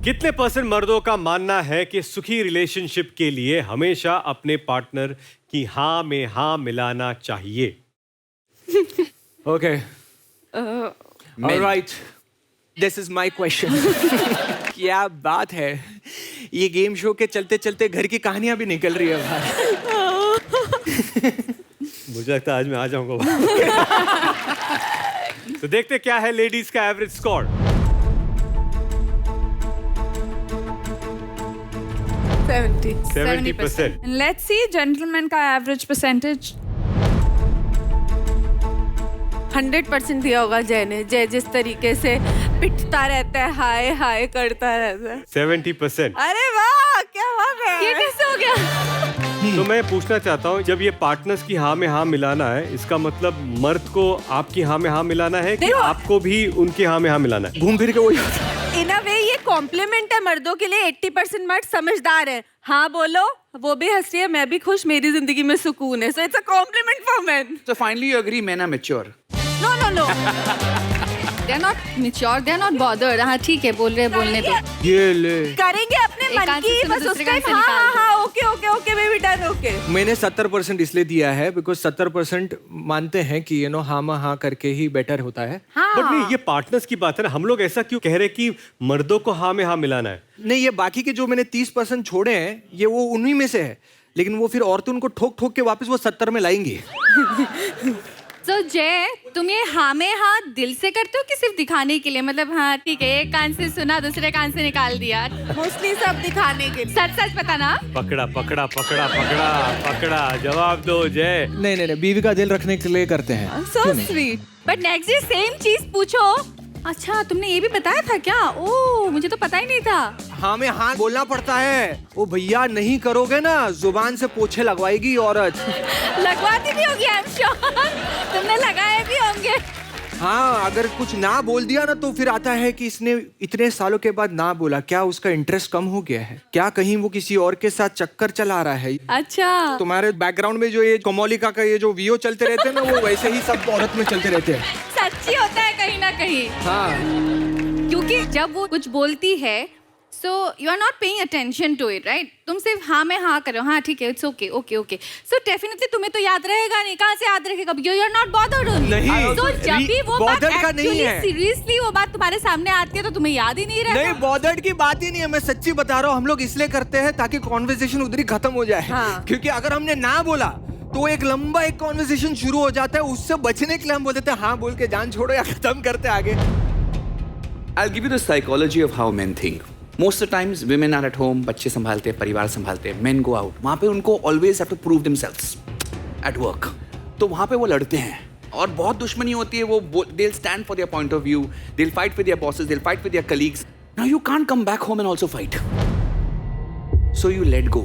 कितने परसेंट मर्दों का मानना है कि सुखी रिलेशनशिप के लिए हमेशा अपने पार्टनर की हाँ में हाँ मिलाना चाहिए? Okay. All right. This is my question. क्या बात है, ये गेम शो के चलते चलते घर की कहानियां भी निकल रही है बाहर। मुझे लगता है आज मैं आ जाऊंगा। तो देखते क्या है लेडीज का average score. 70%। Let's see gentleman का एवरेज परसेंटेज। 100% दिया होगा जय ने। जय जिस तरीके से पिटता रहता है, हाय हाय करता रहता है। 70%। अरे वाह, क्या बात है। ये कैसे हो गया? तो मैं पूछना चाहता हूँ, जब ये पार्टनर्स की हाँ में हाँ मिलाना है, इसका मतलब मर्द को आपकी हाँ में हाँ मिलाना है कि आपको भी उनके हाँ में हाँ मिलाना है? घूम फिर के वही होता है। इन अ वे ये कॉम्प्लीमेंट है मर्दों के लिए। 80% मर्द समझदार है। हाँ बोलो, वो भी हंस रही है, मैं भी खुश, मेरी जिंदगी में सुकून है। So it's a compliment for men. So finally you agree men are mature. No no no. They're not mature, they're not bothered. हाँ ठीक है, बोल रहे हैं, बोलने दो। ये ले, करेंगे अपने एक मन कान से की, सुनो, बस उस दूसरे कान टाइम से हाँ निकाल हाँ दो। हाँ, okay okay okay baby done, okay. मैंने 70% इसलिए दिया है बिकॉज 70% मानते हैं कि हाँ में हाँ करके ही बेटर होता है। बट नहीं, ये पार्टनर्स की बात है ना। हम लोग ऐसा क्यों कह रहे कि मर्दों को हाँ में हाँ मिलाना है? नहीं, ये बाकी के जो मैंने 30% छोड़े हैं, ये वो उन्हीं में से है, लेकिन वो फिर औरतें उनको ठोक ठोक के वापस वो 70 में लाएंगी। So जय, तुम ये हाँ में हाँ दिल से करते हो कि सिर्फ दिखाने के लिए? मतलब हाँ ठीक है, एक कान से सुना, दूसरे कान से निकाल दिया। मोस्टली सब दिखाने के लिए। सच सच बताना। पकड़ा पकड़ा पकड़ा पकड़ा पकड़ा, जवाब दो जय। नहीं, बीवी का दिल रखने के लिए करते हैं। So sweet. But next day same चीज पूछो। अच्छा, तुमने ये भी बताया था क्या? ओह, मुझे तो पता ही नहीं था। हाँ में हाँ बोलना पड़ता है। ओ भैया, नहीं करोगे ना जुबान से पोछे लगवाएगी औरत। लगवाती भी होगी, I'm sure। तुमने लगाए भी होंगे। हाँ, अगर कुछ ना बोल दिया ना तो फिर आता है कि इसने इतने सालों के बाद ना बोला, क्या उसका इंटरेस्ट कम हो गया है? क्या कहीं वो किसी और के साथ चक्कर चला रहा है? अच्छा, तुम्हारे बैकग्राउंड में जो ये कोमोलिका का ये जो वीओ चलते रहते हैं ना, वो वैसे ही सब औरत में चलते रहते हैं। सच्ची होता है कहीं ना कहीं। हाँ, क्योंकि जब वो कुछ बोलती है, so you are not paying attention to it, right? तुम सिर्फ हाँ में हाँ करो, हाँ ठीक है, it's okay, okay, okay. So definitely तुम्हें तो याद रहेगा नहीं, कहाँ से याद रखेगा? You are not bothered only. नहीं, तो जब भी वो बात bothered का नहीं actually है। seriously वो बात तुम्हारे सामने आती है तो तुम्हें याद ही नहीं रहता। नहीं, बॉदर्ड की बात ही नहीं है, मैं सच्ची बता रहा हूँ। हम लोग इसलिए करते हैं ताकि कॉन्वर्सेशन उधर ही खत्म हो जाए। हाँ। क्योंकि अगर हमने ना बोला तो एक लंबा एक कॉन्वर्सेशन शुरू हो जाता है। उससे बचने के लिए हम बोल देते हैं हाँ बोल के जान छोड़ो या खत्म करते आगे। I'll give you the psychology of how men think. Most of the times women are at home, बच्चे संभालते हैं, परिवार संभालते हैं, men go out. वहाँ पे उनको always have to prove themselves at work. तो वहाँ पे वो लड़ते हैं और बहुत दुश्मनी होती है। वो they'll stand for their point of view, they'll fight with their bosses, they'll fight with their colleagues. Now you can't come back home and also fight. So you let go.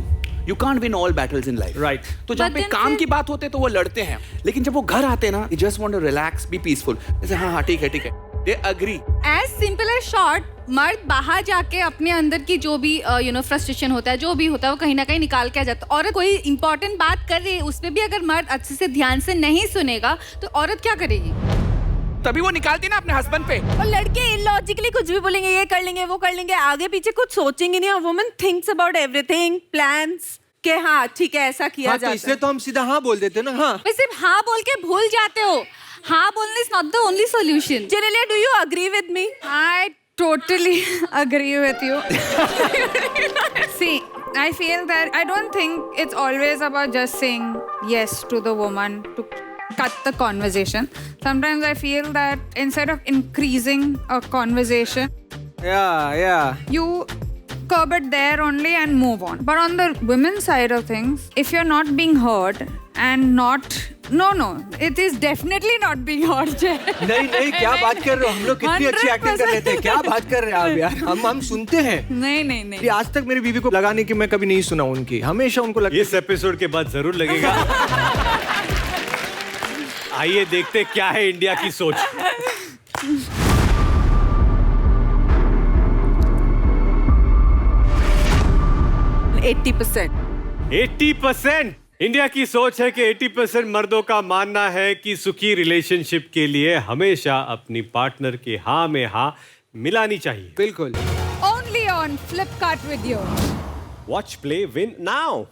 You can't win all battles in life. Right. तो जब पे काम की बात होते है तो वो लड़ते हैं, लेकिन जब वो घर आते हैं ना, they just want to relax, be peaceful. जैसे हाँ ठीक है। They agree. As simple as short, मर्द बाहर जाके अपने अंदर की जो भी फ्रस्ट्रेशन होता है, जो भी होता है, वो कहीं ना कहीं निकाल के आ जाता है। औरत कोई इंपॉर्टेंट बात कर रही है, उसमें भी अगर मर्द अच्छे से ध्यान से नहीं सुनेगा तो औरत क्या करेगी? तभी वो निकालती ना अपने हस्बैंड पे। और लड़के इलॉजिकली कुछ भी बोलेंगे, ये कर लेंगे, वो कर लेंगे, आगे पीछे कुछ सोचेंगे नहीं। और women thinks about everything, plans के हाँ ठीक है ऐसा किया हाँ, जाता तो है। इसलिए तो हम सीधा हाँ बोल देते हैं ना। हाँ, वे सिर्फ हाँ बोल के भूल जाते हो। हाँ बोलना is not the only solution. Genelia, do you agree with me? I totally agree with you. See, I feel that I don't think it's always about just saying yes to the woman to cut the conversation. Sometimes I feel that instead of increasing a conversation, yeah. you curb it there only and move on. But on the women's side of things, if you're not being heard and not... No, it is definitely not being heard. नहीं, क्या बात कर रहे हो? हम लोग कितनी अच्छी एक्टिंग कर लेते हैं। क्या बात कर रहे हैं आप यार? हम सुनते हैं। नहीं। आज तक मेरी बीवी को लगाने की मैं कभी नहीं सुना उनकी, हमेशा उनको लगा। इस एपिसोड के बाद जरूर लगेगा। आइए देखते क्या है इंडिया की सोच। 80% इंडिया की सोच है कि 80% मर्दों का मानना है कि सुखी रिलेशनशिप के लिए हमेशा अपनी पार्टनर के हाँ में हाँ मिलानी चाहिए। बिल्कुल। Only on on Flipkart with you. Watch, play, win now.